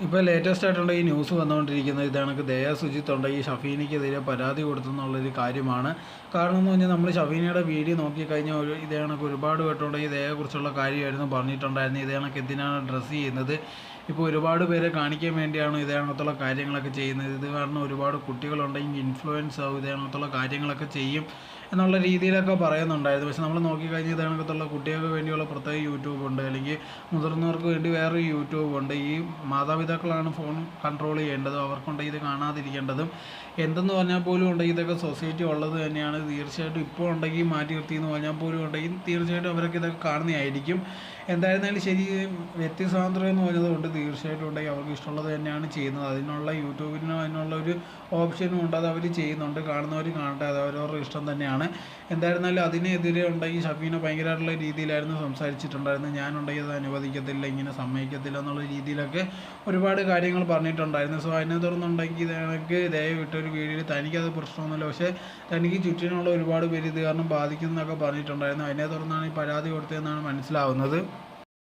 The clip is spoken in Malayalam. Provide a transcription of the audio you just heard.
ഇപ്പോൾ ലേറ്റസ്റ്റ് ആയിട്ടുള്ള ഈ ന്യൂസ് വന്നുകൊണ്ടിരിക്കുന്നത് ഇതാണ് ദയ സുജിത്ത് ഉണ്ട് ഈ ഷഫീനയ്ക്കെതിരെ പരാതി കൊടുത്തെന്നുള്ളൊരു കാര്യമാണ്. കാരണം എന്ന് പറഞ്ഞാൽ നമ്മൾ ഷഫീനയുടെ വീഡിയോ നോക്കിക്കഴിഞ്ഞാൽ ഇതേ കണക്ക് ഒരുപാട് പേട്ടുണ്ട് ഈ ദയയെക്കുറിച്ചുള്ള കാര്യമായിരുന്നു പറഞ്ഞിട്ടുണ്ടായിരുന്നു. ഇതേ കണക്ക് എന്തിനാണ് ഡ്രസ്സ് ചെയ്യുന്നത്, ഇപ്പോൾ ഒരുപാട് പേരെ കാണിക്കാൻ വേണ്ടിയാണ് ഇതേ കണക്കുള്ള കാര്യങ്ങളൊക്കെ ചെയ്യുന്നത്. ഇത് കാരണം ഒരുപാട് കുട്ടികളുണ്ടെങ്കിൽ ഇൻഫ്ലുവൻസ് ആവും, ഇതേ കണക്കുള്ള കാര്യങ്ങളൊക്കെ ചെയ്യും എന്നുള്ള രീതിയിലൊക്കെ പറയുന്നുണ്ടായിരുന്നു. പക്ഷെ നമ്മൾ നോക്കിക്കഴിഞ്ഞാൽ ഇതേ കണക്കത്തുള്ള കുട്ടികൾക്ക് വേണ്ടിയുള്ള പ്രത്യേക യൂട്യൂബ് ഉണ്ട്, അല്ലെങ്കിൽ മുതിർന്നവർക്ക് വേണ്ടി വേറൊരു യൂട്യൂബ് ഉണ്ട്. ഈ മാതാപിതാക്കളാണ് ഫോൺ കൺട്രോൾ ചെയ്യേണ്ടതും അവർക്കുണ്ട് ഇത് കാണാതിരിക്കേണ്ടതും. എന്തെന്ന് പറഞ്ഞാൽ പോലും ഉണ്ടെങ്കിൽ ഇതൊക്കെ സൊസൈറ്റി ഉള്ളത് തന്നെയാണ്. തീർച്ചയായിട്ടും ഇപ്പോൾ ഉണ്ടെങ്കിൽ മാറ്റി നിർത്തി എന്ന് പറഞ്ഞാൽ പോലും ഉണ്ടെങ്കിൽ തീർച്ചയായിട്ടും അവരൊക്കെ ഇതൊക്കെ കാണുന്നതായിരിക്കും. എന്തായിരുന്നാലും ശരി, വ്യക്തി സ്വാതന്ത്ര്യം എന്ന് പറഞ്ഞതുകൊണ്ട് തീർച്ചയായിട്ടും ഉണ്ടെങ്കിൽ അവർക്ക് ഇഷ്ടമുള്ളത് തന്നെയാണ് ചെയ്യുന്നത്. അതിനുള്ള യൂട്യൂബിന് അതിനുള്ള ഒരു ഓപ്ഷനും ഉണ്ട്, അത് അവർ ചെയ്യുന്നുണ്ട്. കാണുന്നവർ കാണട്ടെ, അത് അവരവരുടെ ഇഷ്ടം തന്നെയാണ്. എന്തായിരുന്നാലും അതിനെതിരെ ഉണ്ടെങ്കിൽ ഷഫീന ഭയങ്കരമായിട്ടുള്ള രീതിയിലായിരുന്നു സംസാരിച്ചിട്ടുണ്ടായിരുന്നത്. ഞാനുണ്ടെങ്കിൽ അത് അനുവദിക്കത്തില്ല, ഇങ്ങനെ സമ്മതിക്കത്തില്ല എന്നുള്ള രീതിയിലൊക്കെ ഒരുപാട് കാര്യങ്ങൾ പറഞ്ഞിട്ടുണ്ടായിരുന്നു. സോ അതിനെ തുടർന്നുണ്ടെങ്കിൽ ഇതെനിക്ക് ദയവിട്ടൊരു വീഡിയോയിൽ തനിക്കത് പ്രശ്നമൊന്നുമില്ല, പക്ഷേ തനിക്ക് ചുറ്റിനുള്ള ഒരുപാട് പേര് ഇത് കാരണം ബാധിക്കുന്നതൊക്കെ പറഞ്ഞിട്ടുണ്ടായിരുന്നു. അതിനെ തുടർന്നാണ് ഈ പരാതി കൊടുത്തതെന്നാണ് മനസ്സിലാവുന്നത്.